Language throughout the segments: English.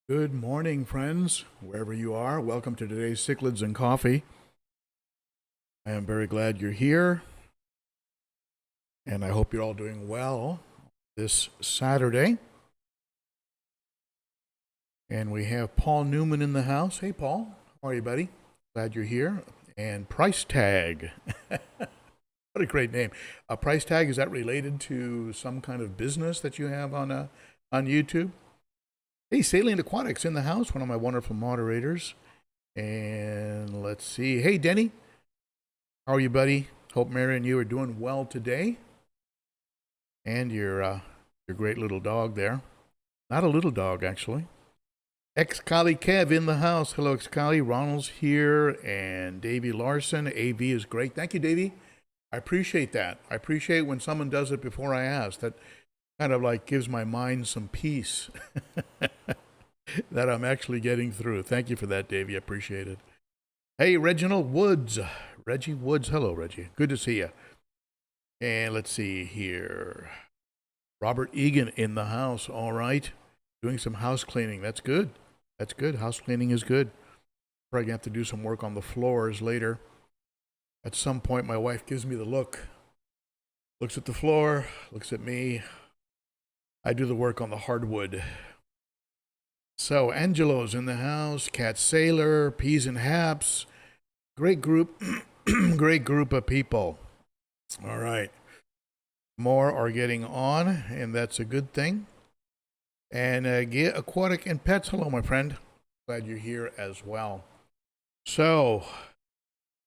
Good morning, friends, wherever you are. Welcome to today's Cichlids and Coffee. I am very glad you're here, and I hope you're all doing well this Saturday. And we have Paul Newman in the house. Hey, Paul. How are you, buddy? Glad you're here. And Price Tag. What a great name. Price Tag, is that related to some kind of business that you have on YouTube? Hey, Salient Aquatics in the house, one of my wonderful moderators. And let's see. Hey, Denny. How are you, buddy? Hope Mary and you are doing well today. And your great little dog there. Not a little dog, actually. Excali Kev in the house. Hello, Excali. Ronald's here. And Davey Larson. AV is great. Thank you, Davey. I appreciate that. I appreciate when someone does it before I ask. That kind of like gives my mind some peace that I'm actually getting through. Thank you for that, Davey. I appreciate it. Hey, Reginald Woods. Reggie Woods. Hello, Reggie. Good to see you. And let's see here. Robert Egan in the house. All right. Doing some house cleaning. That's good. That's good. House cleaning is good. Probably gonna have to do some work on the floors later. At some point, my wife gives me the look. Looks at the floor, looks at me. I do the work on the hardwood. So, Angelo's in the house. Cat Sailor, Peas and Haps. Great group. Great group of people. All right. More are getting on, and that's a good thing. And Aquatic and Pets, hello, my friend. Glad you're here as well. So,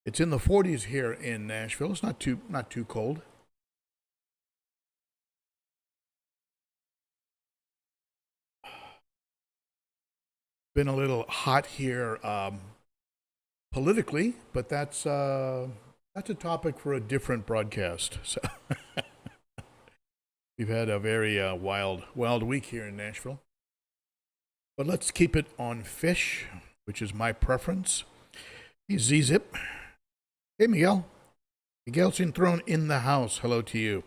it's in the 40s here in Nashville. It's not too cold. Been a little hot here politically, but that's a topic for a different broadcast. So we've had a very wild week here in Nashville. But let's keep it on fish, which is my preference. He's Z-Zip. Hey, Miguel. Miguel's thrown in the house. Hello to you.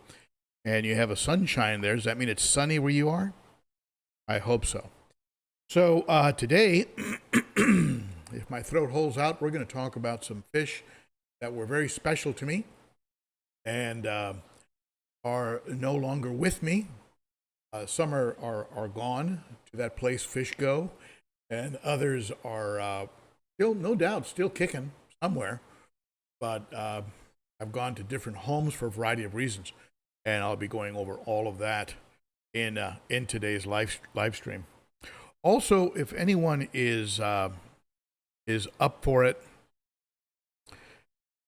And you have a sunshine there. Does that mean it's sunny where you are? I hope so. So today, if my throat holds out, we're going to talk about some fish that were very special to me and are no longer with me. Some are gone to that place fish go, and others are still, no doubt, still kicking somewhere. But I've gone to different homes for a variety of reasons, and I'll be going over all of that in today's live stream. Also, if anyone is up for it,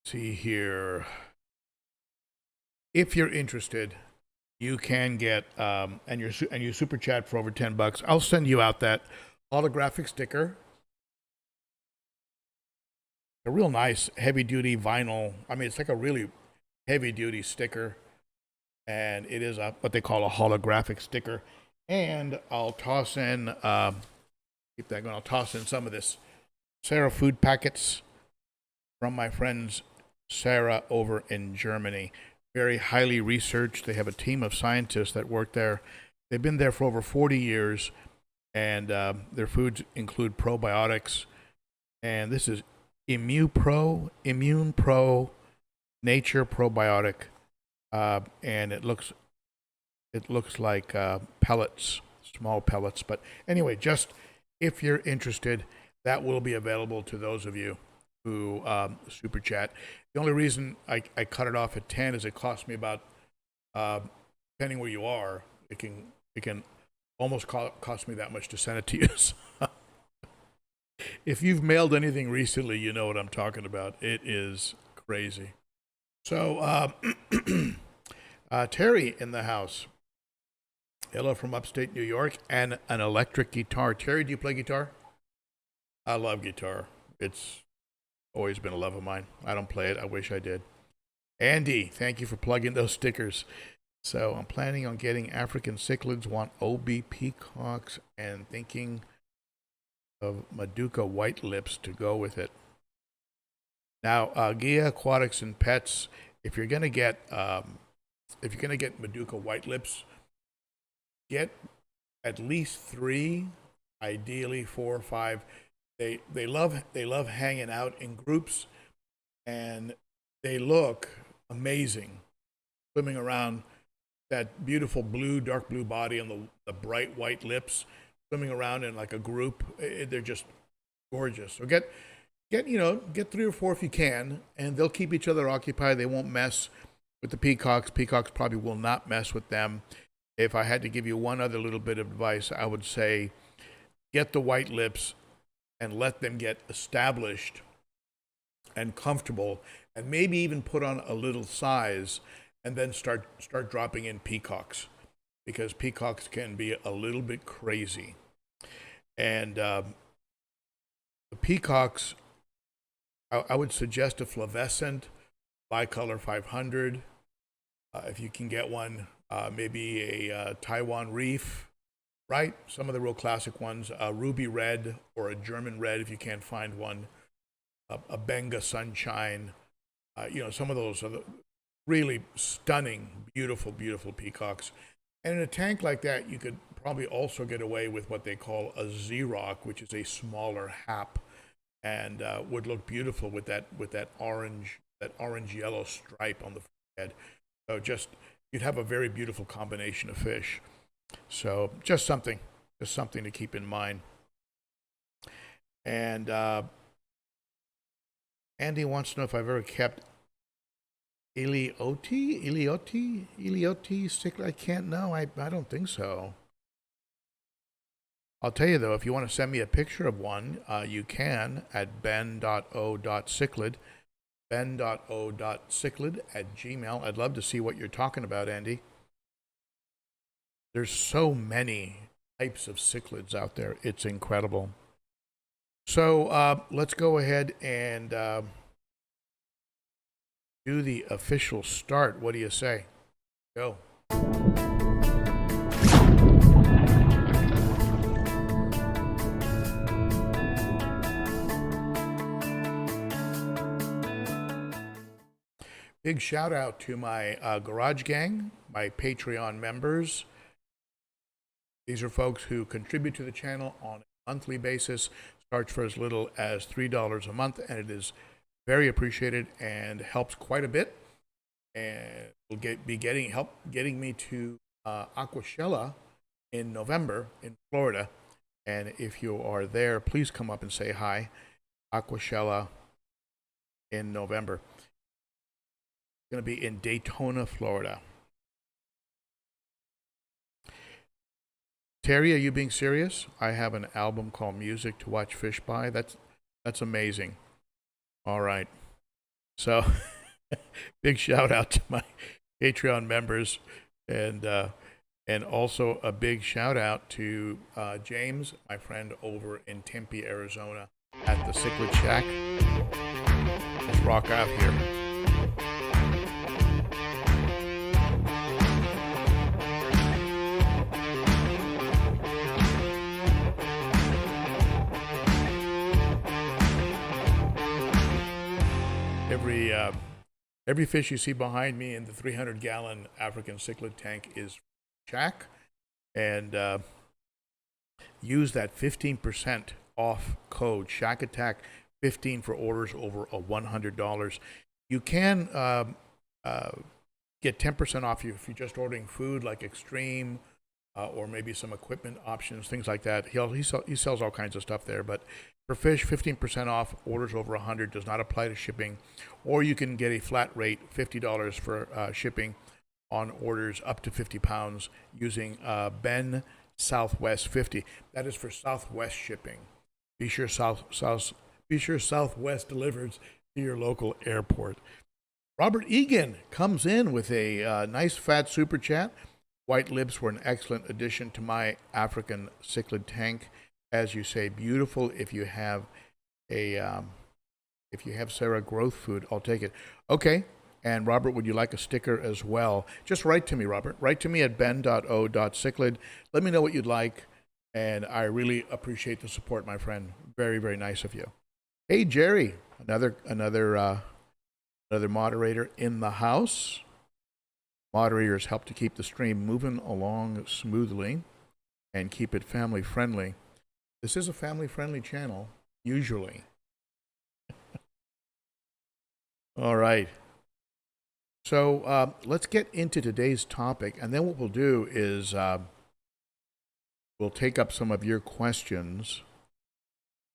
see here. If you're interested, you can get and you super chat for over $10. I'll send you out that holographic sticker. A real nice heavy duty vinyl. I mean, it's like a really heavy duty sticker, and it is what they call a holographic sticker. And I'll toss in, keep that going, I'll toss in some of this Sarah food packets from my friends Sarah over in Germany. Very highly researched. They have a team of scientists that work there. They've been there for over 40 years, and their foods include probiotics. And this is Immune Pro Nature Probiotic, and it looks like pellets, small pellets. But anyway, just if you're interested, that will be available to those of you who super chat. The only reason I cut it off at 10 is it costs me about, depending where you are, it can almost cost me that much to send it to you. So if you've mailed anything recently, you know what I'm talking about. It is crazy. So Terry in the house. Hello from upstate New York, and an electric guitar. Terry, do you play guitar? I love guitar. It's always been a love of mine. I don't play it. I wish I did. Andy, thank you for plugging those stickers. So I'm planning on getting African cichlids, want OB peacocks, and thinking of Maduka white lips to go with it. Now, Gia Aquatics and Pets, if you're gonna get Maduka white lips, get at least 3 ideally 4 or 5. They love hanging out in groups, and they look amazing swimming around, that beautiful blue, dark blue body and the bright white lips, swimming around in like a group. They're just gorgeous. So get 3 or 4 if you can, and they'll keep each other occupied. They won't mess with the peacocks. Peacocks probably will not mess with them. If I had to give you one other little bit of advice, I would say get the white lips and let them get established and comfortable, and maybe even put on a little size, and then start dropping in peacocks, because peacocks can be a little bit crazy. And the peacocks, I would suggest a fluorescent bicolor 500. If you can get one, maybe a Taiwan Reef, right? Some of the real classic ones, a ruby red or a German red if you can't find one, a Benga Sunshine. Some of those are the really stunning, beautiful, beautiful peacocks. And in a tank like that, you could probably also get away with what they call a Z-Rock, which is a smaller hap, and would look beautiful with that orange yellow stripe on the head. So you'd have a very beautiful combination of fish. So just something to keep in mind. And Andy wants to know if I've ever kept Elioti cichlid. I can't know. I don't think so. I'll tell you though, if you want to send me a picture of one, you can at ben.o.cichlid, ben.o.cichlid@gmail. I'd love to see what you're talking about, Andy. There's so many types of cichlids out there. It's incredible. So let's go ahead and do the official start. What do you say? Go. Big shout out to my garage gang, my Patreon members. These are folks who contribute to the channel on a monthly basis. Starts for as little as $3 a month, and it is very appreciated and helps quite a bit. And will be getting me to Aquashella in November in Florida. And if you are there, please come up and say hi. Aquashella in November. It's going to be in Daytona, Florida. Terry, are you being serious? I have an album called Music to Watch Fish By. That's amazing. All right. So big shout out to my Patreon members, and also a big shout out to James, my friend over in Tempe, Arizona at the Cichlid Shack. Let's rock out here. Every fish you see behind me in the 300-gallon African cichlid tank is shack, and use that 15% off code Shack Attack 15 for orders over $100. You can get 10% off if you're just ordering food like Extreme, or maybe some equipment options, things like that. He sells all kinds of stuff there, but for fish, 15% off orders over 100 does not apply to shipping, or you can get a flat rate, $50 for shipping on orders up to 50 pounds using Ben Southwest 50. That is for Southwest shipping. Be sure Southwest delivers to your local airport. Robert Egan comes in with a nice fat super chat. White lips were an excellent addition to my African cichlid tank. As you say, beautiful. If you have Sarah growth food, I'll take it. Okay. And Robert, would you like a sticker as well? Just write to me, Robert. Write to me at ben.o.cichlid. Let me know what you'd like, and I really appreciate the support, my friend. Very, very nice of you. Hey, Jerry, another moderator in the house. Moderators help to keep the stream moving along smoothly and keep it family friendly. This is a family-friendly channel, usually. All right. So let's get into today's topic, and then what we'll do is we'll take up some of your questions.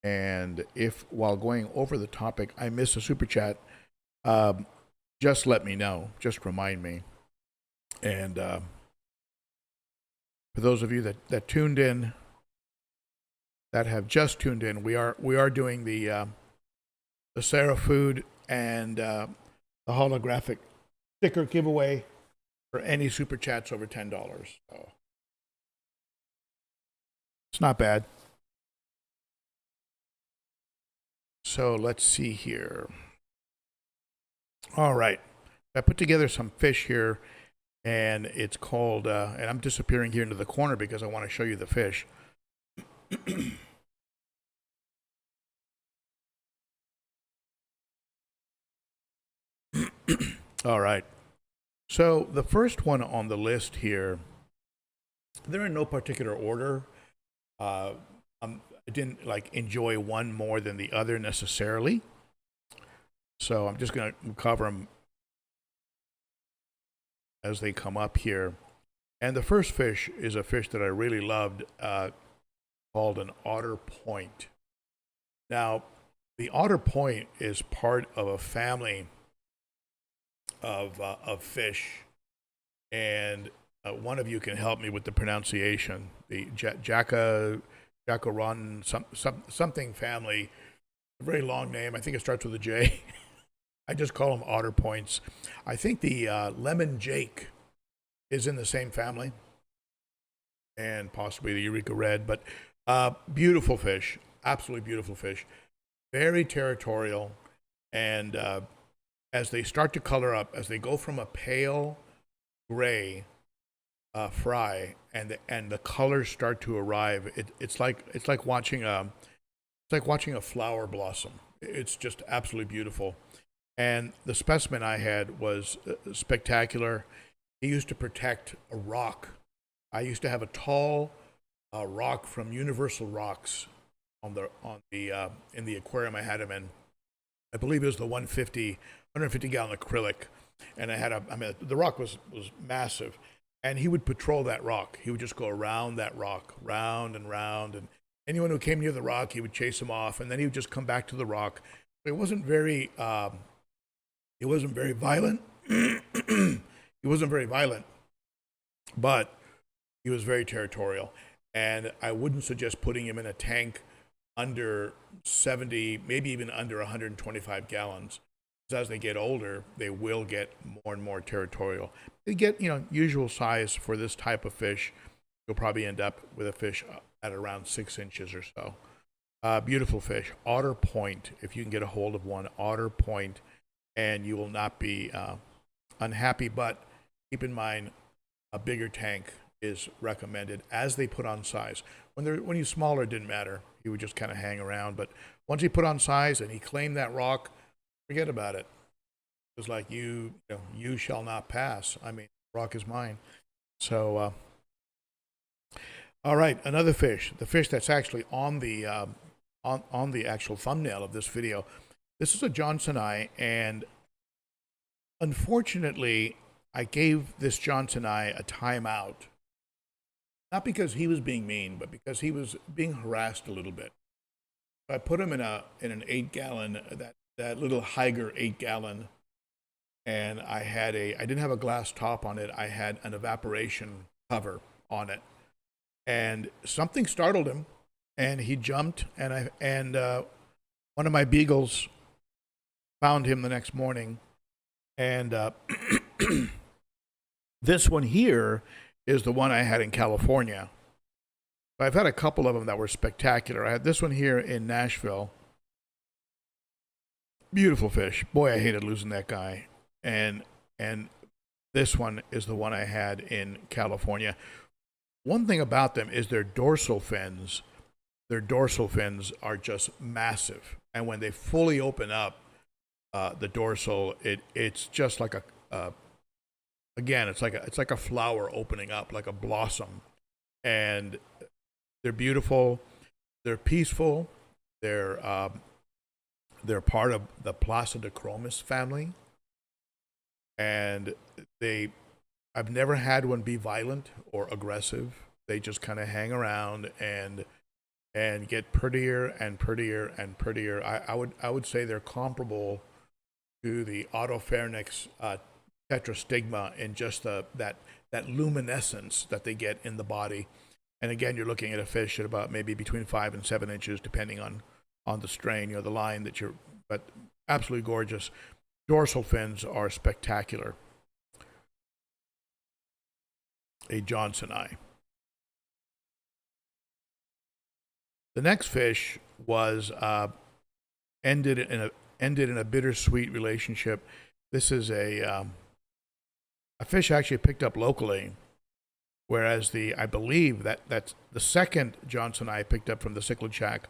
And if while going over the topic I miss a super chat, just let me know. Just remind me. And for those of you that tuned in, that have just tuned in, we are doing the Sarah Food and the holographic sticker giveaway for any super chats over $10. So it's not bad. So let's see here. All right. I put together some fish here, and it's called, and I'm disappearing here into the corner because I want to show you the fish. All right. So the first one on the list here, they're in no particular order. I didn't enjoy one more than the other necessarily. So I'm just going to cover them as they come up here. And the first fish is a fish that I really loved, called an otter point. Now, the otter point is part of a family of fish, and one of you can help me with the pronunciation. The Jacaron something family, a very long name. I think it starts with a J. I just call them otter points. I think the lemon jake is in the same family, and possibly the Eureka red. But beautiful fish, absolutely beautiful fish, very territorial, and as they start to color up, as they go from a pale gray fry, and the colors start to arrive, it's like watching a flower blossom. It's just absolutely beautiful. And the specimen I had was spectacular. He used to protect a rock. I used to have a tall rock from Universal Rocks in the aquarium I had him in. I believe it was the 150 gallon acrylic, and the rock was massive, and he would patrol that rock. He would just go around that rock, round and round, and anyone who came near the rock, he would chase him off, and then he would just come back to the rock. It wasn't very violent. He wasn't very violent, but he was very territorial, and I wouldn't suggest putting him in a tank under 70, maybe even under 125 gallons. As they get older, they will get more and more territorial. They get, usual size for this type of fish. You'll probably end up with a fish at around 6 inches or so. Beautiful fish. Otter point, if you can get a hold of one, otter point, and you will not be unhappy. But keep in mind, a bigger tank is recommended as they put on size. When he's smaller, it didn't matter. He would just kind of hang around. But once he put on size and he claimed that rock, forget about it. It was like, you shall not pass. I mean, rock is mine. So, all right, another fish. The fish that's actually on the on the actual thumbnail of this video. This is a Johnsonii, and unfortunately, I gave this Johnsonii a timeout. Not because he was being mean, but because he was being harassed a little bit. So I put him in an 8-gallon, that little Higer 8-gallon, and I didn't have a glass top on it. I had an evaporation cover on it, and something startled him, and he jumped, and one of my beagles found him the next morning, and this one here is the one I had in California. I've had a couple of them that were spectacular. I had this one here in Nashville. Beautiful fish. Boy, I hated losing that guy. And this one is the one I had in California. One thing about them is their dorsal fins. Their dorsal fins are just massive. And when they fully open up, the dorsal, it's just like again, it's like a flower opening up, like a blossom. And they're beautiful. They're peaceful. They're they're part of the Placidocromis family, and I've never had one be violent or aggressive. They just kind of hang around and get prettier and prettier and prettier. I would say they're comparable to the Autopharynx tetrastigma in just that luminescence that they get in the body. And again, you're looking at a fish at about maybe between 5 and 7 inches, depending on the strain, the line that you're. But absolutely gorgeous. Dorsal fins are spectacular. A Johnsoni. The next fish was ended in a bittersweet relationship. This is a fish I actually picked up locally, whereas I believe that's the second Johnsoni I picked up from the Cichlid Shack.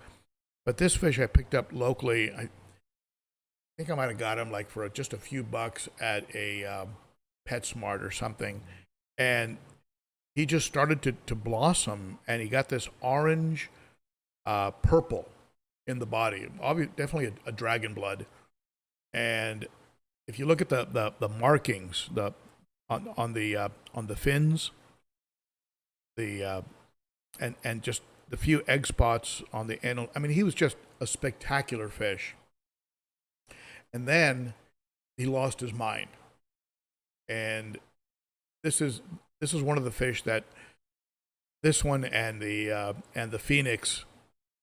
But this fish I picked up locally. I think I might have got him like for just a few bucks at a PetSmart or something, and he just started to blossom, and he got this orange, purple in the body. Obviously, definitely a dragon blood. And if you look at the markings, on the fins, and just the few egg spots on the anal. I mean, he was just a spectacular fish. And then he lost his mind. And this is one of the fish that this one and the Phoenix,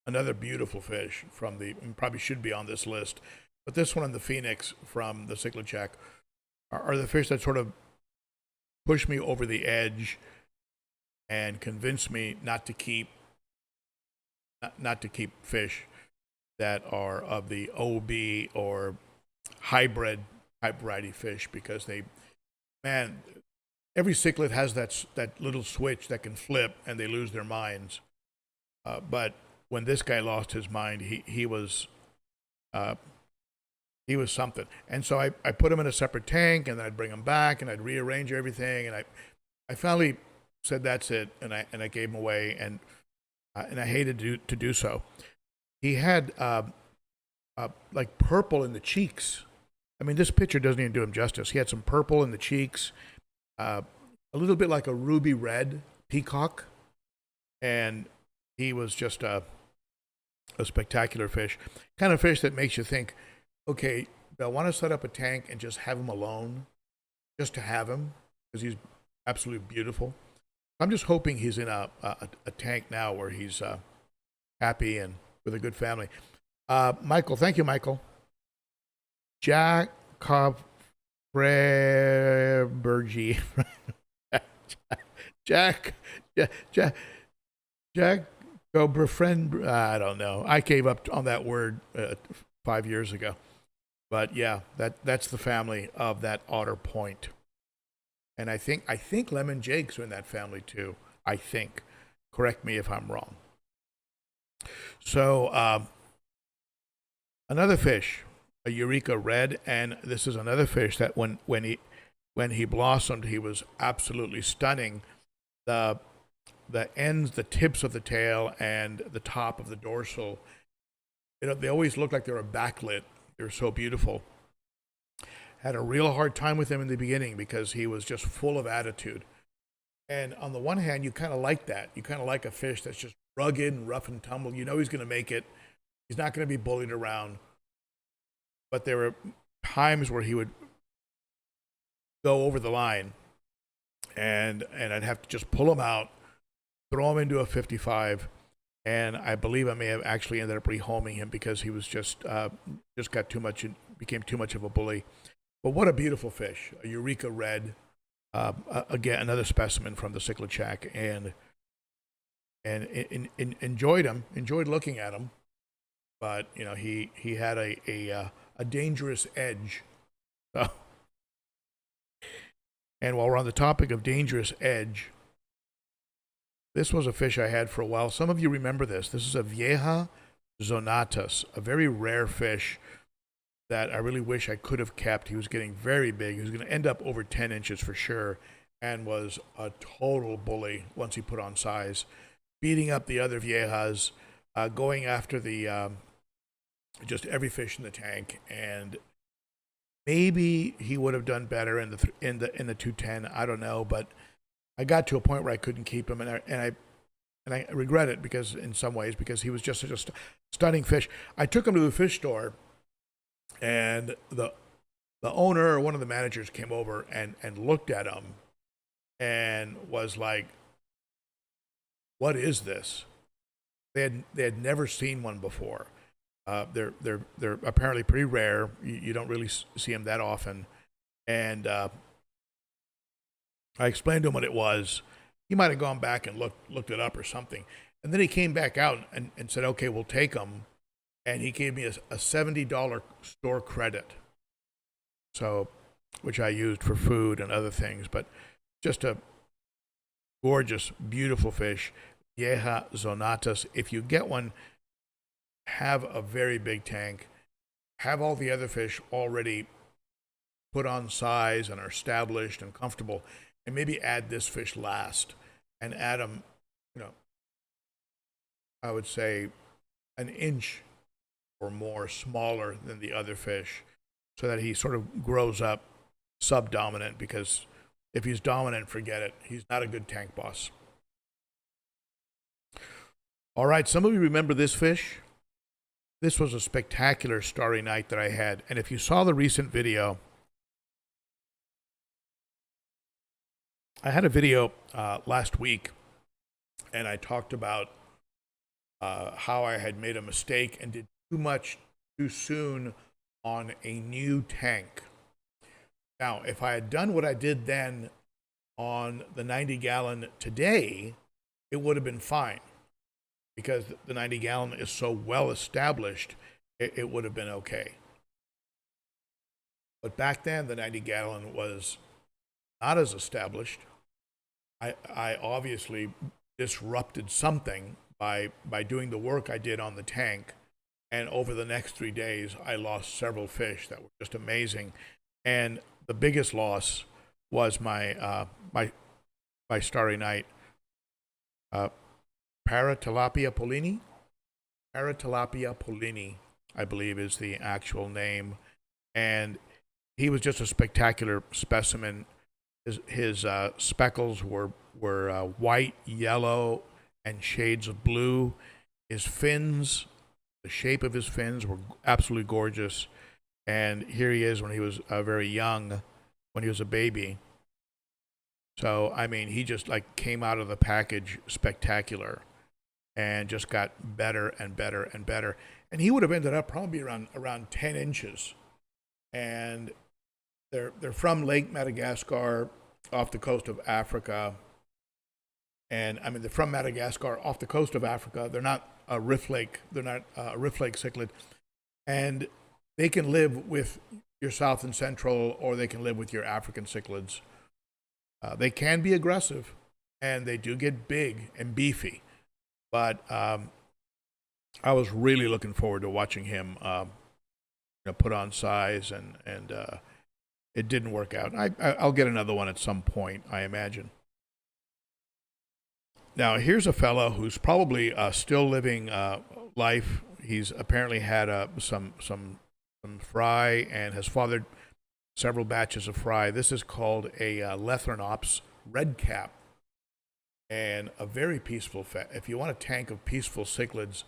another beautiful fish from probably should be on this list, but this one and the Phoenix from the Cichlid Shack are the fish that sort of push me over the edge and convince me not to keep fish that are of the OB or hybrid type variety fish, because every cichlid has that little switch that can flip and they lose their minds. But when this guy lost his mind, he was something. And so I put him in a separate tank, and then I'd bring him back, and I'd rearrange everything, and I finally said that's it, and I gave him away, and I hated to do so. He had like purple in the cheeks. I mean, this picture doesn't even do him justice. He had some purple in the cheeks, a little bit like a ruby red peacock, and he was just a spectacular fish. Kind of fish that makes you think, okay, do I want to set up a tank and just have him alone, just to have him, because he's absolutely beautiful. I'm just hoping he's in a tank now where he's happy and with a good family. Michael, thank you, Michael. Jack Bergy. Jack Oberfriend. I don't know. I gave up on that word 5 years ago. But yeah, that's the family of that otter point. And I think lemon jakes are in that family too. I think. Correct me if I'm wrong. So another fish, a Eureka red, and this is another fish that when he blossomed, he was absolutely stunning. The ends, the tips of the tail, and the top of the dorsal, they always look like they were backlit. They're so beautiful. Had a real hard time with him in the beginning because he was just full of attitude. And on the one hand, you kind of like that. You kind of like a fish that's just rugged and rough and tumble. You know he's going to make it. He's not going to be bullied around. But there were times where he would go over the line, and I'd have to just pull him out, throw him into a 55, and I believe I may have actually ended up rehoming him because he was just got too much and became too much of a bully. But what a beautiful fish, a Eureka red, again another specimen from the Cichlid Shack, and enjoyed him, enjoyed looking at him, but he had a dangerous edge. So, and while we're on the topic of dangerous edge, this was a fish I had for a while. Some of you remember this. This is a Vieja zonatus, a very rare fish that I really wish I could have kept. He was getting very big. He was going to end up over 10 inches for sure, and was a total bully once he put on size, beating up the other Viejas. going after the just every fish in the tank, and maybe he would have done better in the 210. I don't know, but I got to a point where I couldn't keep him, and I regret it because in some ways because he was just such a stunning fish. I took him to the fish store, and the owner or one of the managers came over and looked at him and was like, "What is this?" They had never seen one before. They're apparently pretty rare. You don't really see them that often. And I explained to him what it was. He might have gone back and looked it up or something. And then he came back out and said, "Okay, we'll take them." And he gave me a $70 store credit, so which I used for food and other things. But just a gorgeous, beautiful fish, Vieja Zonatas. If you get one, have a very big tank. Have all the other fish already put on size and are established and comfortable, and maybe add this fish last, and add them, I would say an inch or more smaller than the other fish, so that he sort of grows up subdominant, because if he's dominant, forget it. He's not a good tank boss. All right, some of you remember this fish. This was a spectacular starry night that I had. And if you saw the recent video, I had a video last week, and I talked about how I had made a mistake and did too much too soon on a new tank. Now, if I had done what I did then on the 90-gallon today, it would have been fine, because the 90-gallon is so well established, it would have been okay. But back then, the 90-gallon was not as established. I obviously disrupted something by doing the work I did on the tank, and over the next 3 days, I lost several fish that were just amazing. And the biggest loss was my starry night. Paratilapia pollini? Paratilapia pollini, I believe, is the actual name. And he was just a spectacular specimen. His speckles were white, yellow, and shades of blue. His fins, the shape of his fins were absolutely gorgeous. And here he is when he was very young, when he was a baby. So, I mean, he just like came out of the package spectacular, and just got better and better and better. And he would have ended up probably around 10 inches. And they're from Lake Madagascar, off the coast of Africa. And I mean, they're from Madagascar, off the coast of Africa. They're not a rift lake. They're not a rift lake cichlid. And they can live with your South and Central, or they can live with your African cichlids. They can be aggressive, and they do get big and beefy. But I was really looking forward to watching him put on size, and it didn't work out. I'll get another one at some point, I imagine. Now, here's a fellow who's probably still living life. He's apparently had some fry and has fathered several batches of fry. This is called a Lethrinops red cap, and a very peaceful if you want a tank of peaceful cichlids,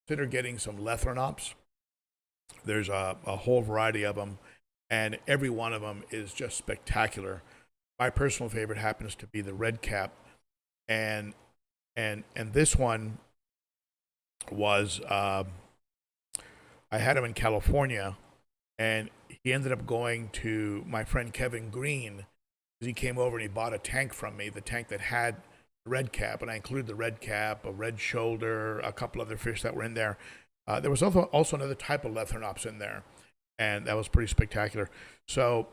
consider getting some Lethrinops. There's a whole variety of them, and every one of them is just spectacular. My personal favorite happens to be the red cap, and this one was I had him in California, and he ended up going to my friend Kevin Green, because he came over and he bought a tank from me, the tank that had the red cap, and I included the red cap, a red shoulder, a couple other fish that were in there. There was also another type of Lethrinops in there, and that was pretty spectacular. So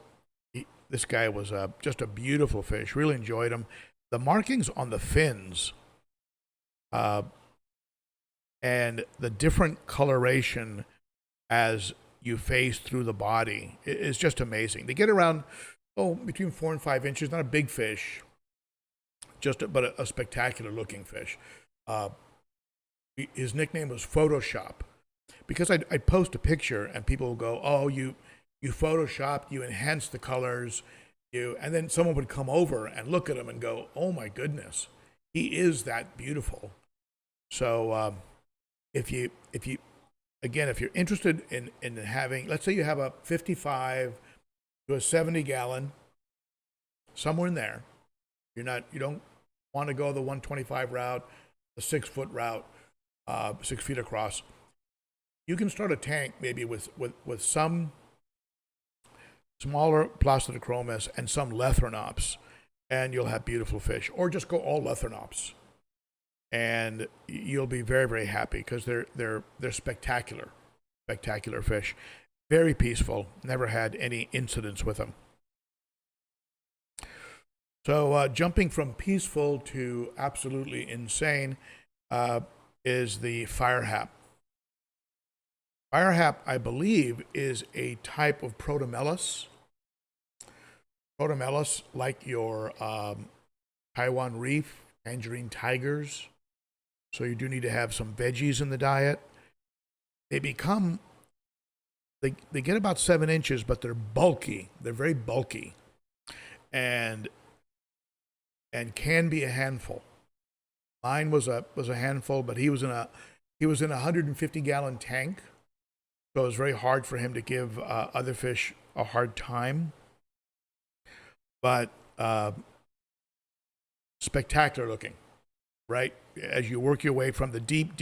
this guy was just a beautiful fish. Really enjoyed him. The markings on the fins and the different coloration as you phase through the body is just amazing. They get around between 4 and 5 inches. Not a big fish, but a spectacular looking fish. his nickname was Photoshop, because I'd post a picture and people would go, "Oh, you photoshopped, you enhanced the colors, and then someone would come over and look at him and go, "Oh my goodness, he is that beautiful." So if you again, if you're interested in having, let's say you have a 55 to a 70 gallon, somewhere in there, you don't want to go the 125 route, the 6 foot route, 6 feet across. You can start a tank maybe with some smaller Plastidochromos and some Lethrinops, and you'll have beautiful fish. Or just go all Lethrinops, and you'll be very, very happy, because they're spectacular fish. Very peaceful. Never had any incidents with them. So jumping from peaceful to absolutely insane is the fire hap. Fire hap, I believe, is a type of Protomellus. Protomellus, like your Taiwan reef, tangerine tigers. So you do need to have some veggies in the diet. They get about 7 inches, but they're bulky. They're very bulky, and can be a handful. Mine was a handful, but he was in a 150 gallon tank, so it was very hard for him to give other fish a hard time. But spectacular looking, right? As you work your way from the deep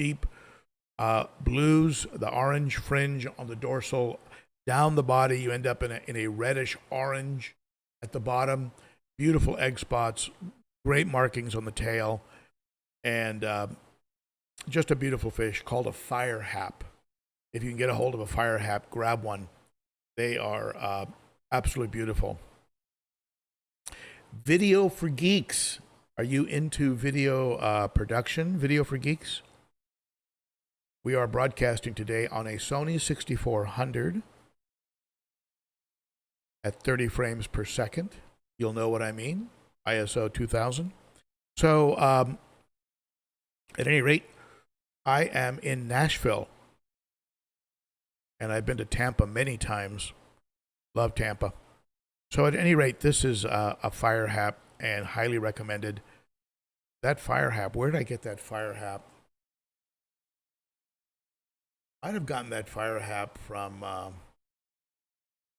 blues, the orange fringe on the dorsal, down the body, you end up in a reddish orange at the bottom. Beautiful egg spots, great markings on the tail, and just a beautiful fish called a fire hap. If you can get a hold of a fire hap, grab one. They are absolutely beautiful. Video for geeks. Are you into video production? Video for geeks? We are broadcasting today on a Sony 6400 at 30 frames per second. You'll know what I mean. ISO 2000. So, at any rate, I am in Nashville, and I've been to Tampa many times. Love Tampa. So at any rate, this is a fire hap, and highly recommended. That fire hap, where did I get that fire hap? I'd have gotten that fire hap from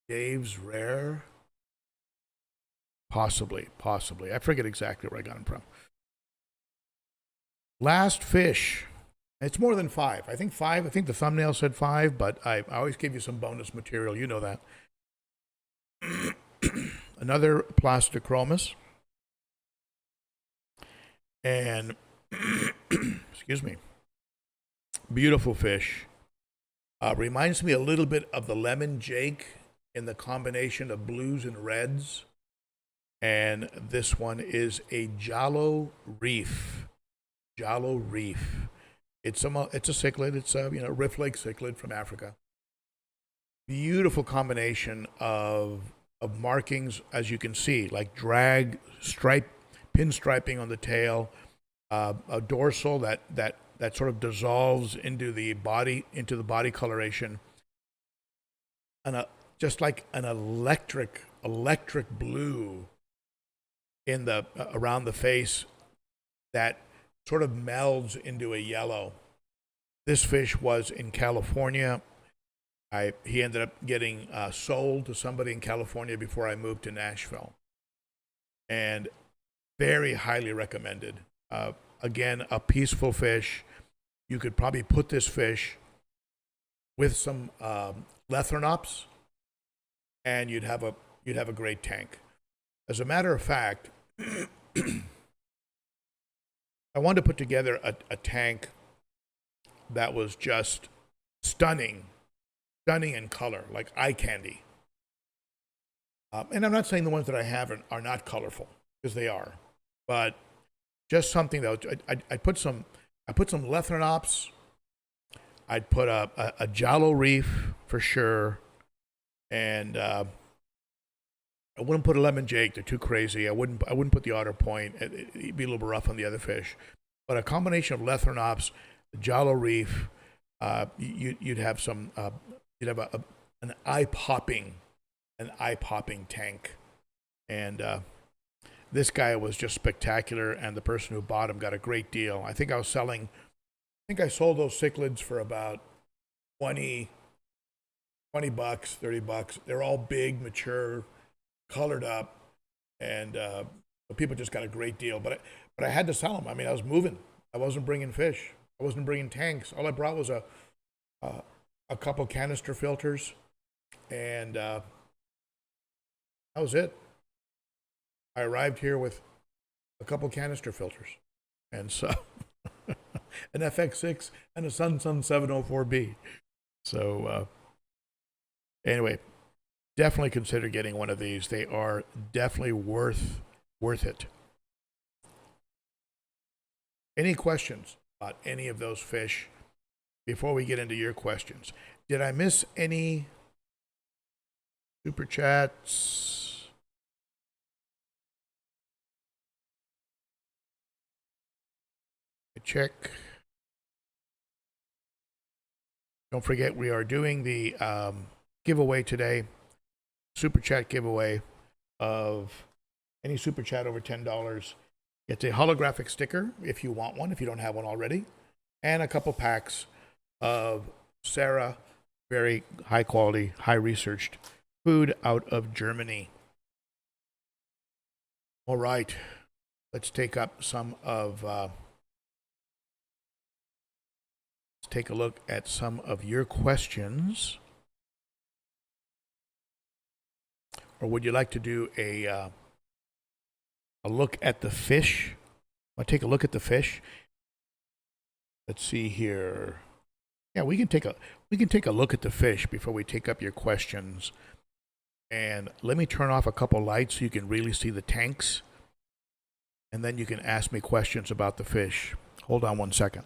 Dave's Rare. Possibly. I forget exactly where I got him from. Last fish. It's more than 5. I think 5. I think the thumbnail said 5, but I always give you some bonus material. You know that. Another Plastidochromos. And, excuse me, beautiful fish. Reminds me a little bit of the lemon jake in the combination of blues and reds. And this one is a Jalo Reef. Jalo Reef. It's a cichlid. It's a Rift Lake cichlid from Africa. Beautiful combination of markings, as you can see, like drag, stripe, pinstriping on the tail, a dorsal that sort of dissolves into the body coloration, and just like an electric blue in the around the face that sort of melds into a yellow. This fish was in California. He ended up getting sold to somebody in California before I moved to Nashville, and very highly recommended. Again, a peaceful fish. You could probably put this fish with some Lethrinops, and you'd have a great tank. As a matter of fact, I wanted to put together a tank that was just stunning in color, like eye candy. And I'm not saying the ones that I have are not colorful, because they are, but just something that I put some Lethrinops. I'd put a Jalo Reef for sure, and I wouldn't put a lemon jake. They're too crazy. I wouldn't put the otter point. It'd be a little rough on the other fish. But a combination of Lethrinops, the Jalo Reef, you'd have some, you'd have an eye-popping tank. And this guy was just spectacular, and the person who bought him got a great deal. I think I sold those cichlids for about 20 bucks, 30 bucks. They're all big, mature, colored up, and people just got a great deal. But I had to sell them. I mean, I was moving. I wasn't bringing fish. I wasn't bringing tanks. All I brought was a couple canister filters, and that was it. I arrived here with a couple canister filters, and so an FX6 and a Sun 704B. So anyway, definitely consider getting one of these. They are definitely worth it. Any questions about any of those fish before we get into your questions? Did I miss any super chats? Check. Don't forget, we are doing the giveaway today, super chat giveaway of any super chat over $10. It's a holographic sticker if you want one, if you don't have one already, and a couple packs of Sarah, very high quality, high researched food out of Germany. All right, let's take up some of take a look at some of your questions. Or would you like to do a look at the fish? Want to take a look at the fish? Let's see here. Yeah, we can take a look at the fish before we take up your questions. And let me turn off a couple lights so you can really see the tanks. And then you can ask me questions about the fish. Hold on one second.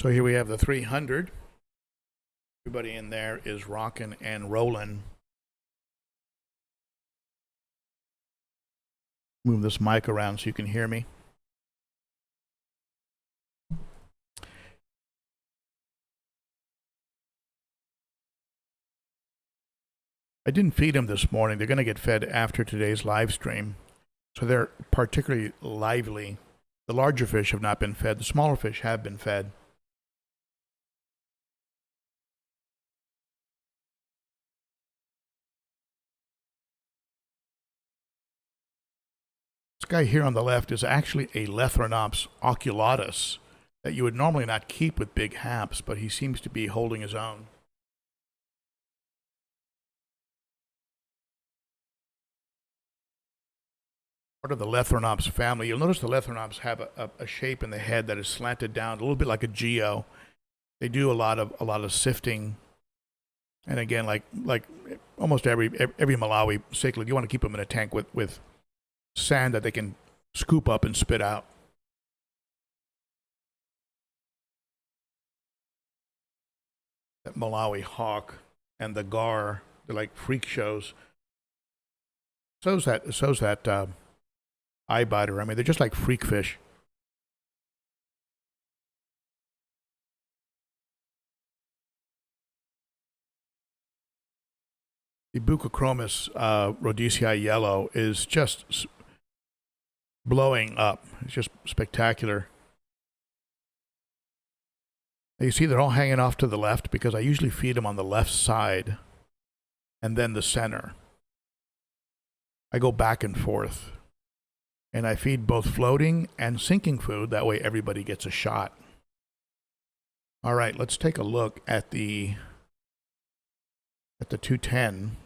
So here we have the 300. Everybody in there is rocking and rolling. Move this mic around so you can hear me. I didn't feed them this morning. They're going to get fed after today's live stream. So they're particularly lively. The larger fish have not been fed. The smaller fish have been fed. This guy here on the left is actually a Lethrinops oculatus that you would normally not keep with big haps, but he seems to be holding his own. Part of the Lethrinops family. You'll notice the Lethrinops have a shape in the head that is slanted down, a little bit like a geo. They do a lot of sifting, and again, like almost every Malawi cichlid, you want to keep them in a tank with sand that they can scoop up and spit out. That Malawi hawk and the gar, they're like freak shows. So's that eye biter. I mean, they're just like freak fish. The Bucochromis rhodesii yellow is just blowing up. It's just spectacular. You see they're all hanging off to the left because I usually feed them on the left side. and then the center. I go back and forth. And I feed both floating and sinking food. That way everybody gets a shot. All right, let's take a look at the 210.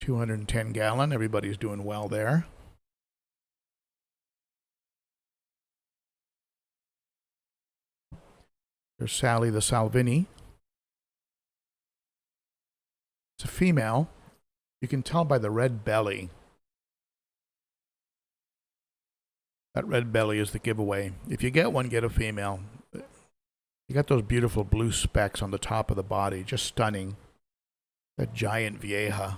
$210-gallon. Everybody's doing well there. There's Sally the Salvini. It's a female. You can tell by the red belly. That red belly is the giveaway. If you get one, get a female. You got those beautiful blue specks on the top of the body. Just stunning. That giant vieja.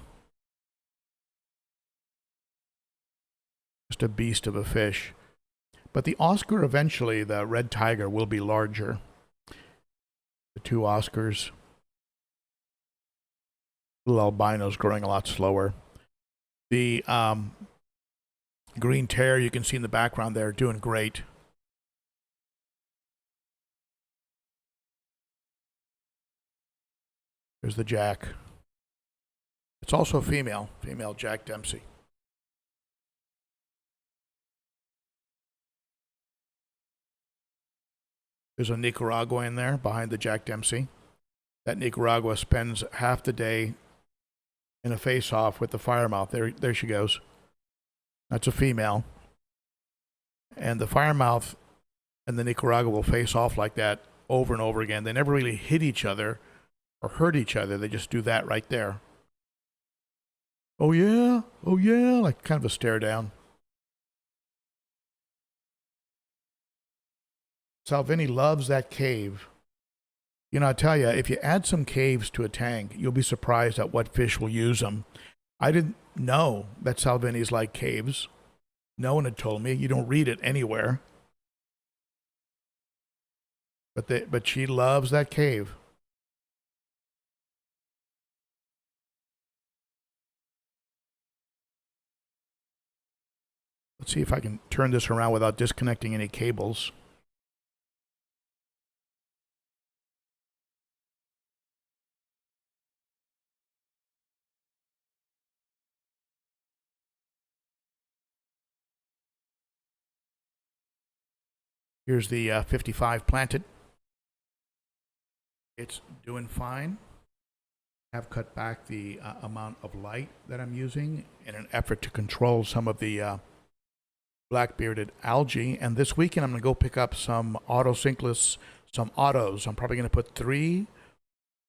Just a beast of a fish. But the Oscar eventually, the red tiger, will be larger. The two Oscars. Little albinos growing a lot slower. The green tear you can see in the background there, doing great. There's the Jack. It's also a female Jack Dempsey. There's a Nicaragua in there behind the Jack Dempsey. That Nicaragua spends half the day in a face-off with the firemouth. There she goes. That's a female. And the firemouth and the Nicaragua will face off like that over and over again. They never really hit each other or hurt each other. They just do that right there. Oh yeah, like kind of a stare down. Salvini loves that cave. You know, I tell you, if you add some caves to a tank, you'll be surprised at what fish will use them. I didn't know that Salvinis like caves. No one had told me. You don't read it anywhere. But she loves that cave. Let's see if I can turn this around without disconnecting any cables. Here's the 55 planted. It's doing fine. I've cut back the amount of light that I'm using in an effort to control some of the black-bearded algae. And this weekend I'm going to go pick up some Cichlids, some autos. I'm probably going to put 3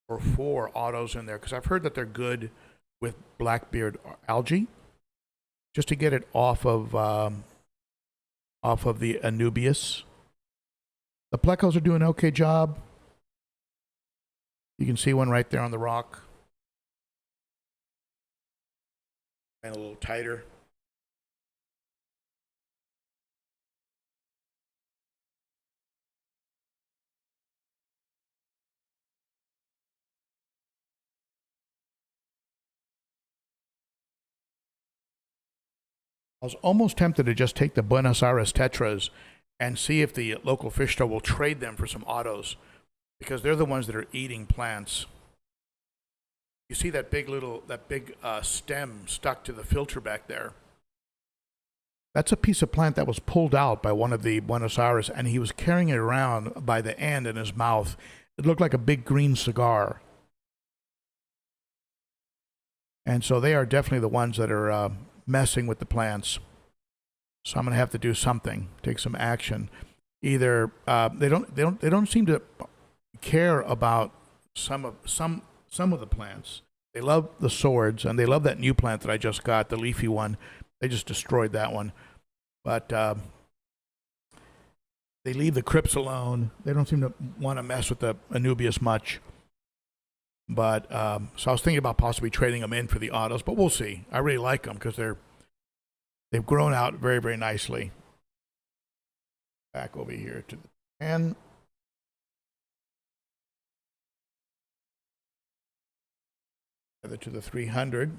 or 4 autos in there because I've heard that they're good with black-beard algae, just to get it off of the anubias. The plecos are doing an okay job. You can see one right there on the rock. And a little tighter. I was almost tempted to just take the Buenos Aires tetras and see if the local fish store will trade them for some autos, because they're the ones that are eating plants. You see that big stem stuck to the filter back there? That's a piece of plant that was pulled out by one of the Buenos Aires, and he was carrying it around by the end in his mouth. It looked like a big green cigar. And so they are definitely the ones that are messing with the plants. So I'm going to have to do something, take some action. Either they don't seem to care about some of the plants. They love the swords, and they love that new plant that I just got, the leafy one. They just destroyed that one. But they leave the crypts alone. They don't seem to want to mess with the anubias much. But so I was thinking about possibly trading them in for the autos, but we'll see. I really like them because they've grown out very, very nicely. Back over here to the 10. To the 300.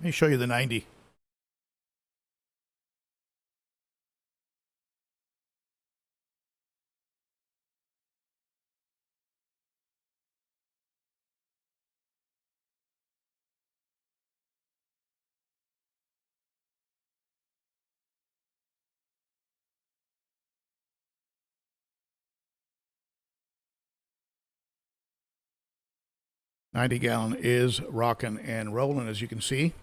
Let me show you the 90. $90-gallon is rocking and rolling, as you can see.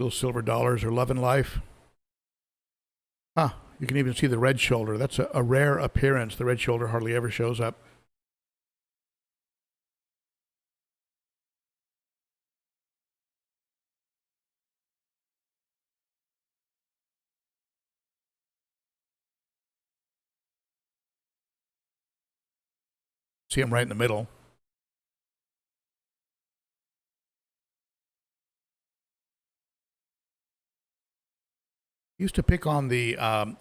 Little silver dollars are loving life. Ah, you can even see the red shoulder. That's a rare appearance. The red shoulder hardly ever shows up. See him right in the middle. He used to pick on the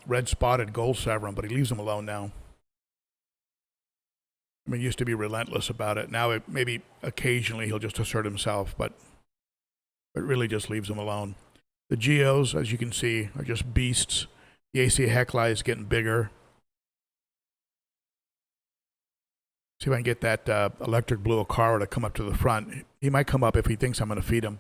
red spotted gold severum, but he leaves them alone now. I mean, he used to be relentless about it. Now, maybe occasionally he'll just assert himself, but really just leaves them alone. The geos, as you can see, are just beasts. The AC Hecla is getting bigger. See if I can get that electric blue Ochart to come up to the front. He might come up if he thinks I'm going to feed him.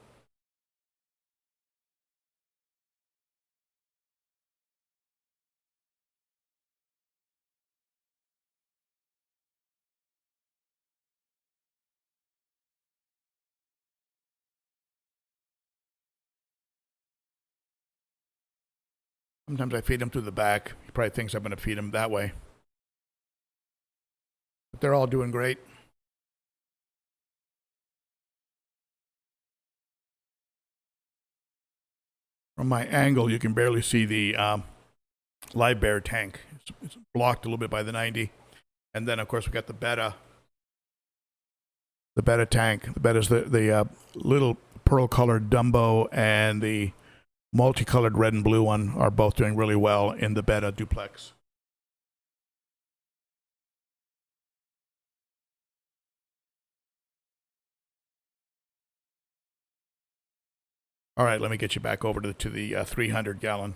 Sometimes I feed him through the back. He probably thinks I'm going to feed him that way. But they're all doing great. From my angle, you can barely see the live bear tank. It's blocked a little bit by the 90. And then, of course, we've got the betta. The betta tank. The betta is the little pearl-colored Dumbo, and the multicolored red and blue one are both doing really well in the betta duplex. All right, let me get you back over to the 300-gallon.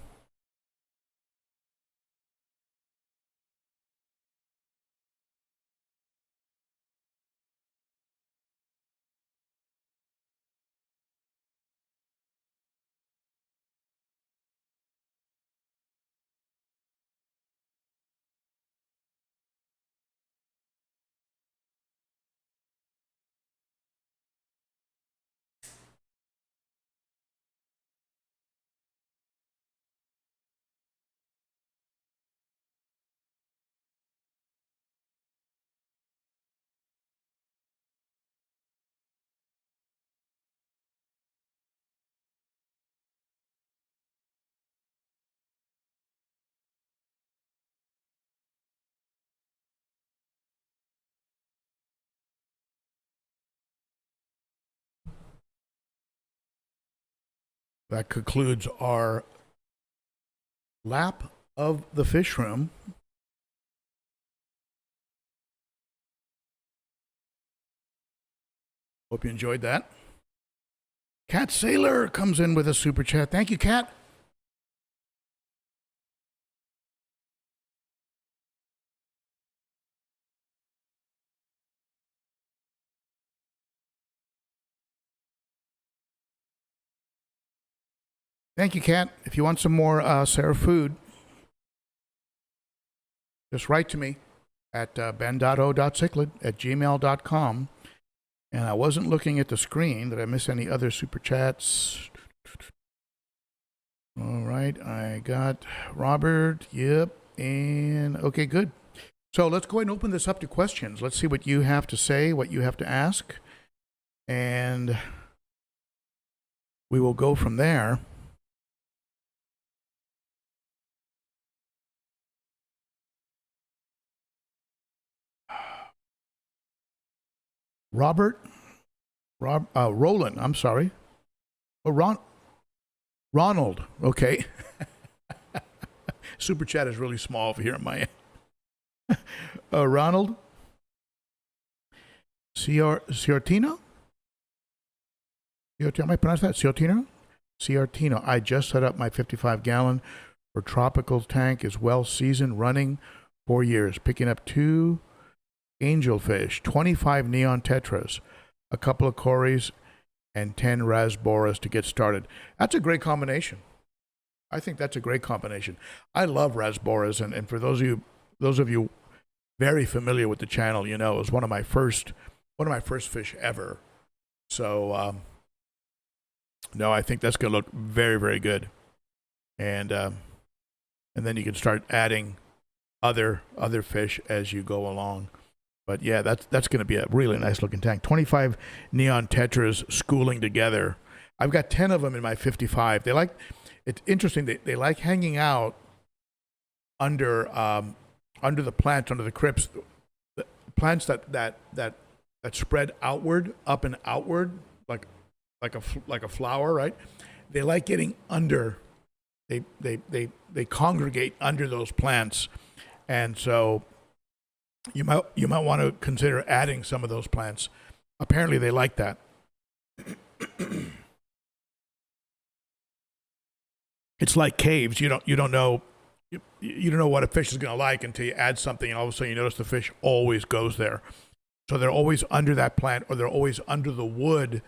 That concludes our lap of the fish room. Hope you enjoyed that. Cat Sailor comes in with a super chat. Thank you, Cat. Thank you, Kat. If you want some more Sarah food, just write to me at ben.o.cichlid@gmail.com. And I wasn't looking at the screen. Did I miss any other super chats? All right, I got Robert. Yep. And okay, good. So let's go ahead and open this up to questions. Let's see what you have to say, what you have to ask. And we will go from there. Roland, I'm sorry. Oh, Ronald, okay. Super chat is really small here on my end. Ronald Ciortino? Am I pronounce that? Ciortino? Ciortino. I just set up my 55-gallon for tropical tank. Is well seasoned, running 4 years, picking up 2 angelfish, 25 neon tetras, a couple of cories, and 10 rasboras to get started. That's a great combination. I think that's a great combination. I love rasboras, and for those of you very familiar with the channel, you know, it was one of my first fish ever. So no, I think that's going to look very, very good. And then you can start adding other fish as you go along. But yeah, that's going to be a really nice looking tank. 25 neon tetras schooling together. I've got 10 of them in my 55. It's interesting. They like hanging out under the plants, under the crypts, the plants that spread outward, up and outward, like a flower, right? They like getting under. They congregate under those plants, and so you might want to consider adding some of those plants. Apparently, they like that. It's like caves. You don't know what a fish is going to like until you add something, and all of a sudden you notice the fish always goes there. So they're always under that plant, or they're always under the wood.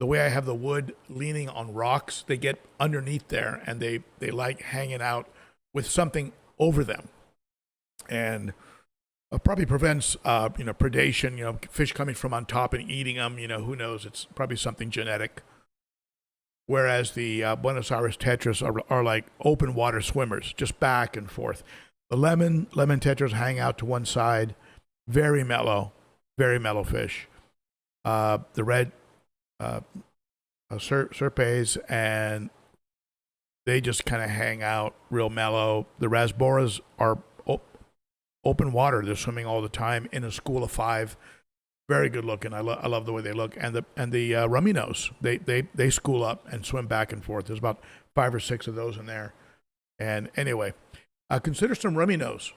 The way I have the wood leaning on rocks, they get underneath there, and they like hanging out with something over them, and probably prevents predation. Fish coming from on top and eating them. Who knows? It's probably something genetic. Whereas the Buenos Aires tetras are like open water swimmers, just back and forth. The lemon tetras hang out to one side, very mellow fish. The red serpes, and they just kind of hang out real mellow. The rasboras are open water; they're swimming all the time in a school of 5. Very good looking. I love the way they look. And the rummy nose, they school up and swim back and forth. There's about 5 or 6 of those in there. And anyway, consider some rummy nose.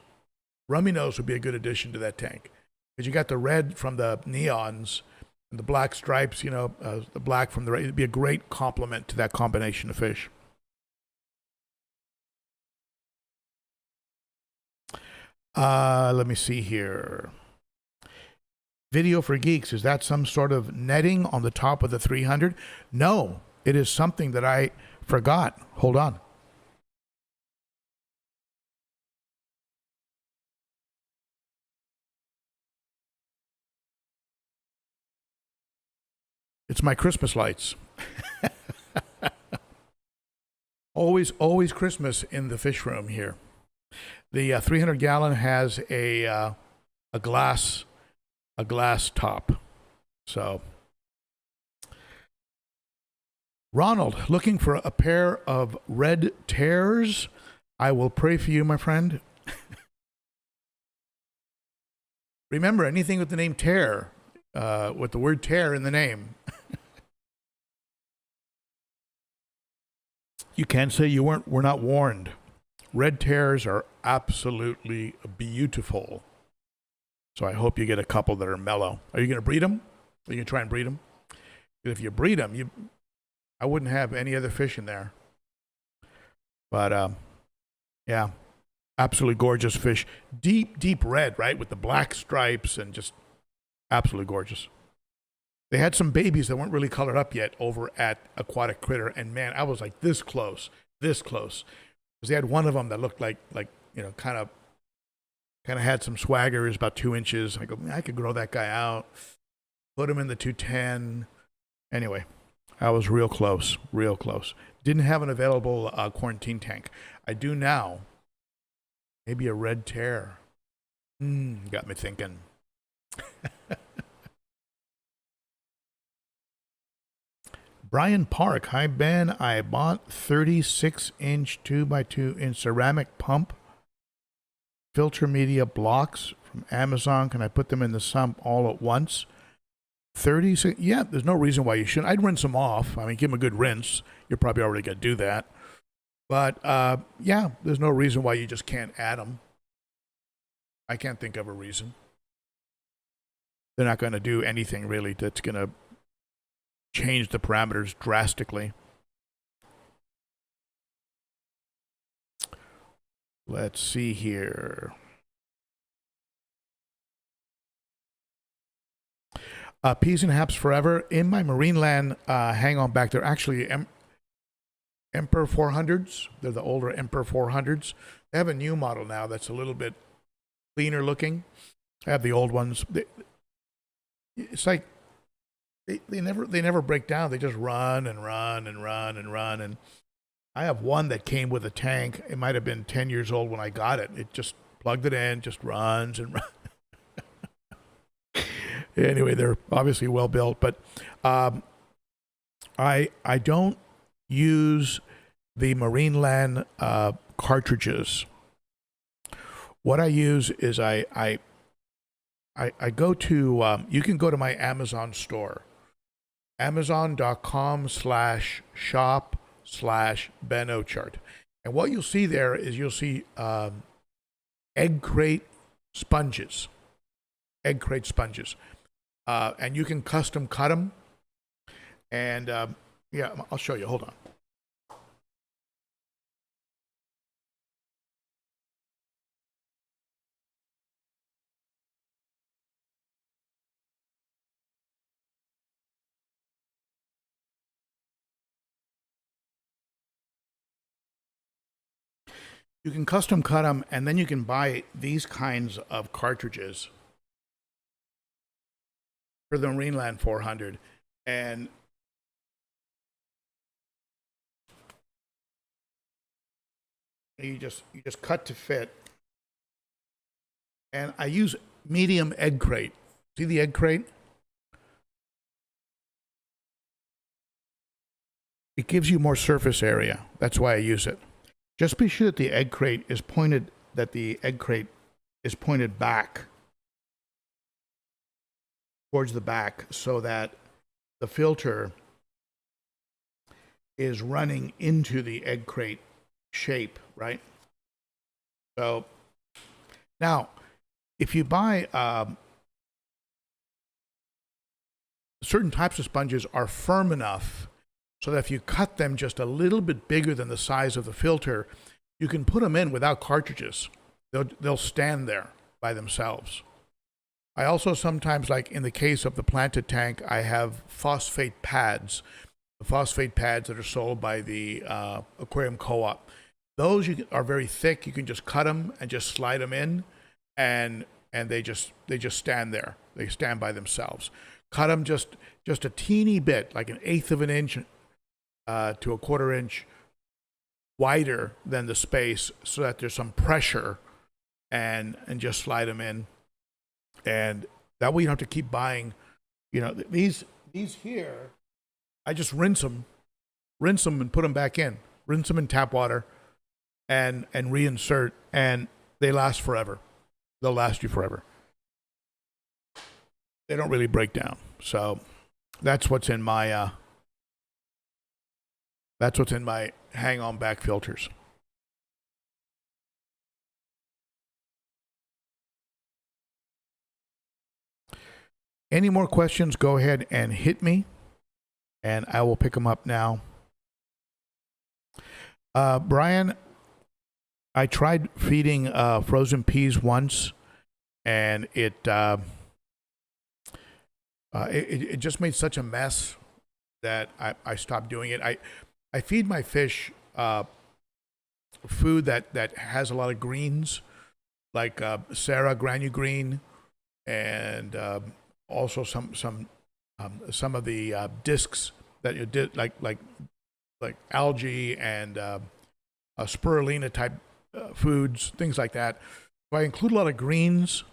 Rummy nose would be a good addition to that tank, because you got the red from the neons and the black stripes. The black from the red. It'd be a great complement to that combination of fish. Let me see here. Video for Geeks, is that some sort of netting on the top of the 300? No, it is something that I forgot. Hold on. It's my Christmas lights. always Christmas in the fish room here. The 300 gallon has a glass top. So, Ronald, looking for a pair of red tears? I will pray for you, my friend. Remember, anything with the name tear, with the word tear in the name. You can't say you were not warned. Red tears are absolutely beautiful. So I hope you get a couple that are mellow. Are you going to breed them? Are you going to try and breed them? If you breed them, I wouldn't have any other fish in there. But yeah, absolutely gorgeous fish. Deep red, right, with the black stripes, and just absolutely gorgeous. They had some babies that weren't really colored up yet over at Aquatic Critter, and man, I was like this close. Because they had one of them that looked like kind of had some swagger. He was about 2 inches. I go, I could grow that guy out, put him in the 210. Anyway, I was real close. Didn't have an available quarantine tank. I do now. Maybe a red tear. Got me thinking. Brian Park, hi Ben. I bought 36-inch 2x2 in ceramic pump filter media blocks from Amazon. Can I put them in the sump all at once? 36. Yeah, there's no reason why you shouldn't. I'd rinse them off. I mean, give them a good rinse. You're probably already going to do that. But yeah, there's no reason why you just can't add them. I can't think of a reason. They're not going to do anything really that's going to change the parameters drastically. Let's see here. Peas and Haps Forever. In my Marineland hang on back, they're actually Emperor 400s. They're the older Emperor 400s. They have a new model now that's a little bit cleaner looking. I have the old ones. It's like they never break down. They just run and run and run and run. And I have one that came with a tank. It might have been 10 years old when I got it. It just plugged it in, just runs and runs. Anyway, they're obviously well built, but I don't use the Marineland cartridges. What I use is I go to you can go to my Amazon store, amazon.com/shop/Ben Ochart, and what you'll see there is you'll see egg crate sponges, and you can custom cut them. And yeah, I'll show you. Hold on. You can custom cut them, and then you can buy these kinds of cartridges for the Marineland 400, and you just cut to fit. And I use medium egg crate. See the egg crate? It gives you more surface area. That's why I use it. Just be sure that the egg crate is pointed back towards the back, so that the filter is running into the egg crate shape, right? So now, if you buy certain types of sponges are firm enough so that if you cut them just a little bit bigger than the size of the filter, you can put them in without cartridges. They'll stand there by themselves. I also sometimes, like in the case of the planted tank, I have phosphate pads. The phosphate pads that are sold by the aquarium co-op. Those are very thick. You can just cut them and just slide them in, and they just stand there. They stand by themselves. Cut them just a teeny bit, like 1/8 of an inch to 1/4 inch wider than the space, so that there's some pressure, and just slide them in, and that way you don't have to keep buying. You know, these here, I just rinse them and put them back in. Rinse them in tap water, and reinsert, and they last forever. They'll last you forever. They don't really break down. So that's what's in my hang on back filters. Any more questions, go ahead and hit me, and I will pick them up now. Brian, I tried feeding frozen peas once, and it just made such a mess that I stopped doing it. I feed my fish food that has a lot of greens, like Sarah Granu Green, and also some of the discs that you did, like algae and spirulina type foods, things like that. So I include a lot of greens.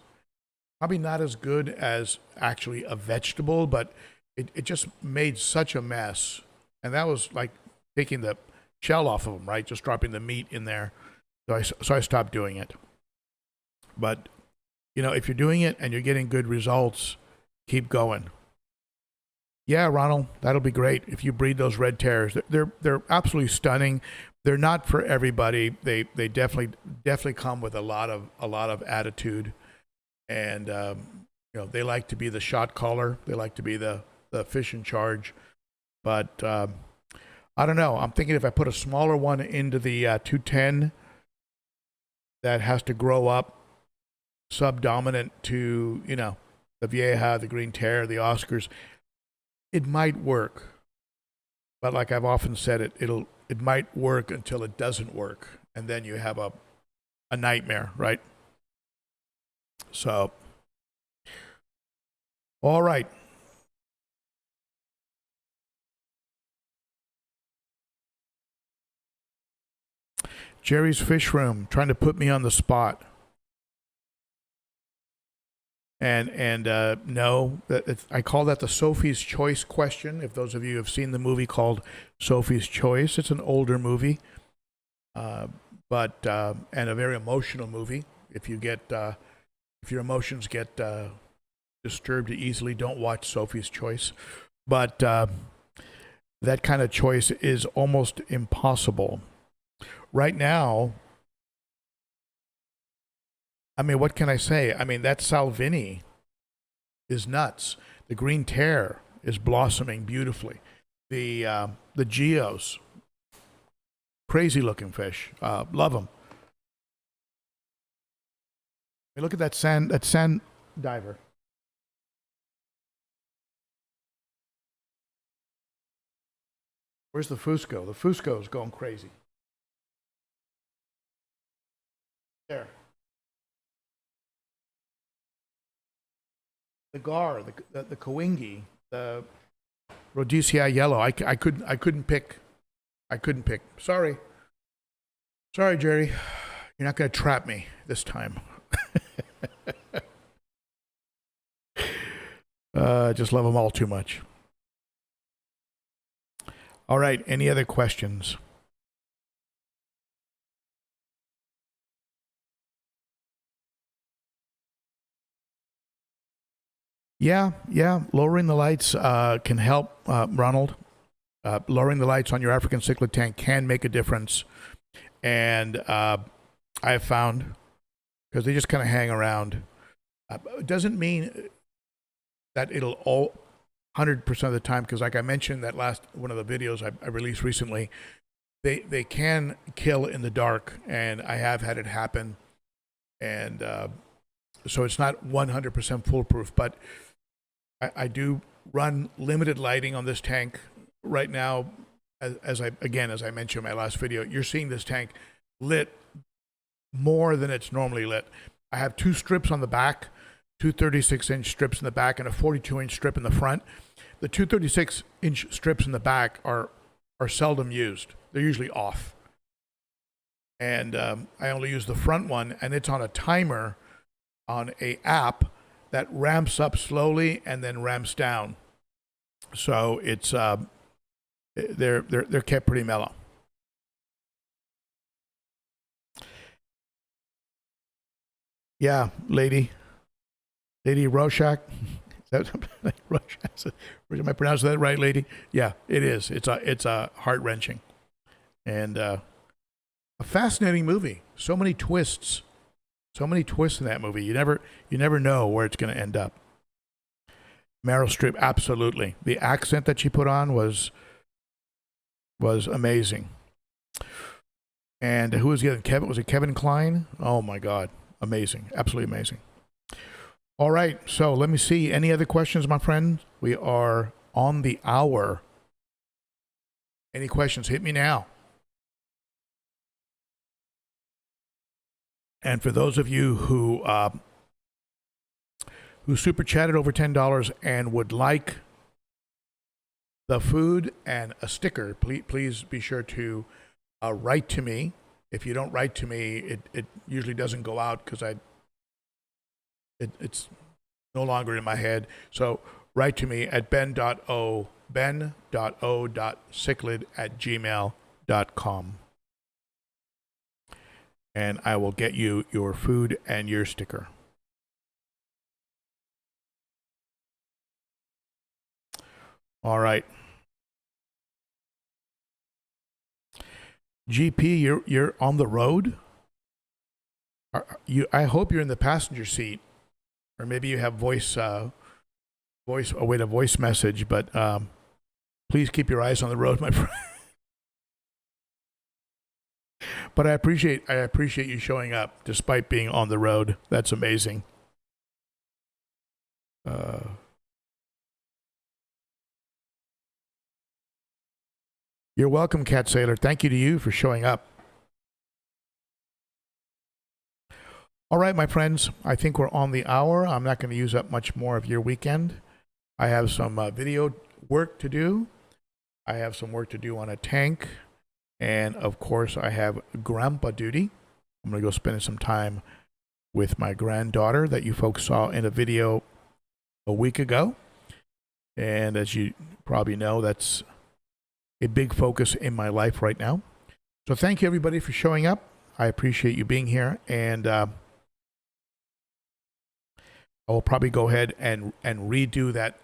Probably not as good as actually a vegetable, but it just made such a mess. And that was like taking the shell off of them, right? Just dropping the meat in there. So I stopped doing it. But, you know, if you're doing it and you're getting good results, keep going. Yeah, Ronald, that'll be great if you breed those red terrors. They're absolutely stunning. They're not for everybody. They definitely come with a lot of attitude. and they like to be the shot caller. They like to be the fish in charge. But I don't know. I'm thinking if I put a smaller one into the 210 that has to grow up subdominant to, the Vieja, the Green Terror, the Oscars, it might work. But like I've often said, it might work until it doesn't work. And then you have a nightmare, right? So, all right. Jerry's Fish Room trying to put me on the spot. And no, I call that the Sophie's Choice question. If those of you have seen the movie called Sophie's Choice, it's an older movie, but and a very emotional movie. If your emotions get disturbed easily, don't watch Sophie's Choice. But that kind of choice is almost impossible right now. I mean, what can I say? I mean, that Salvini is nuts. The Green Terror is blossoming beautifully. The Geos, crazy looking fish. Love them. Hey, look at that sand diver. Where's the Fusco? The Fusco is going crazy. There. The gar, the Kawingi, the Rhodesiae yellow. I couldn't pick. Sorry, Jerry. You're not going to trap me this time. Just love them all too much. All right. Any other questions? Yeah. Lowering the lights can help, Ronald. Lowering the lights on your African cichlid tank can make a difference. And I've found, because they just kind of hang around, it doesn't mean that it'll all 100% of the time, because like I mentioned that last one of the videos I released recently, they can kill in the dark, and I have had it happen. And so it's not 100% foolproof, but I do run limited lighting on this tank right now. As I mentioned in my last video, you're seeing this tank lit more than it's normally lit. I have two strips on the back, two 36-inch strips in the back, and a 42-inch strip in the front. The two 36-inch strips in the back are seldom used. They're usually off. And I only use the front one, and it's on a timer on a app that ramps up slowly and then ramps down. So it's they're kept pretty mellow. Yeah, Lady Rorschach. Am I pronouncing that right, lady? Yeah, it is. It's a heart wrenching, and a fascinating movie. So many twists in that movie. You never know where it's going to end up. Meryl Streep, absolutely. The accent that she put on was amazing. And who was the other? Kevin? Was it Kevin Kline? Oh my God, amazing, absolutely amazing. All right, so let me see. Any other questions, my friend? We are on the hour. Any questions? Hit me now. And for those of you who super chatted over $10 and would like the food and a sticker, please be sure to write to me. If you don't write to me, it usually doesn't go out because it's no longer in my head. So write to me at ben.o.cichlid@gmail.com. And I will get you your food and your sticker. All right. GP, you're on the road? I hope you're in the passenger seat. or maybe you have voice a way to voice message. But please keep your eyes on the road, my friend. But I appreciate you showing up despite being on the road. That's amazing. You're welcome, Cat Sailor. Thank you to you for showing up. All right, my friends, I think we're on the hour. I'm not going to use up much more of your weekend. I have some video work to do. I have some work to do on a tank. And of course, I have grandpa duty. I'm going to go spend some time with my granddaughter that you folks saw in a video a week ago. And as you probably know, that's a big focus in my life right now. So thank you, everybody, for showing up. I appreciate you being here. And I will probably go ahead and redo that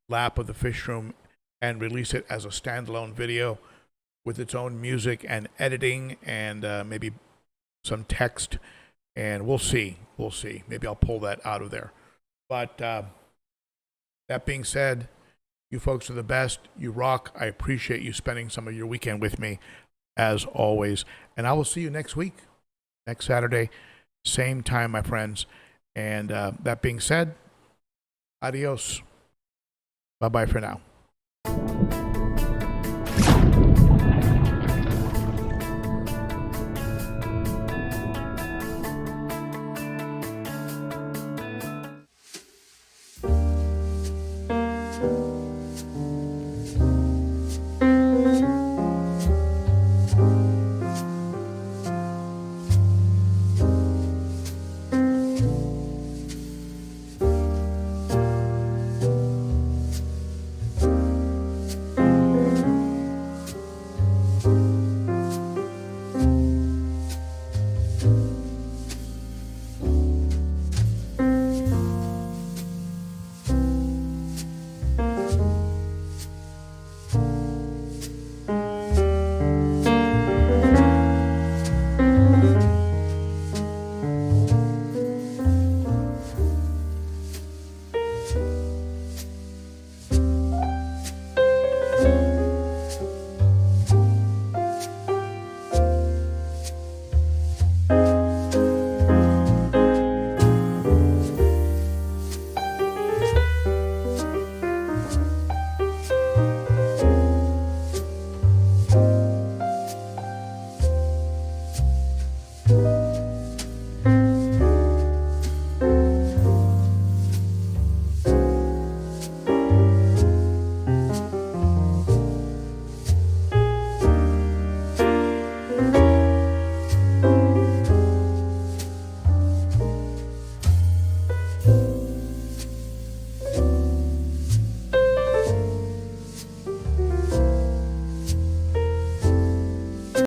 lap of the fish room and release it as a standalone video with its own music and editing and maybe some text. And we'll see. Maybe I'll pull that out of there. But that being said, you folks are the best. You rock. I appreciate you spending some of your weekend with me, as always. And I will see you next week, next Saturday, same time, my friends. And that being said, adios. Bye-bye for now.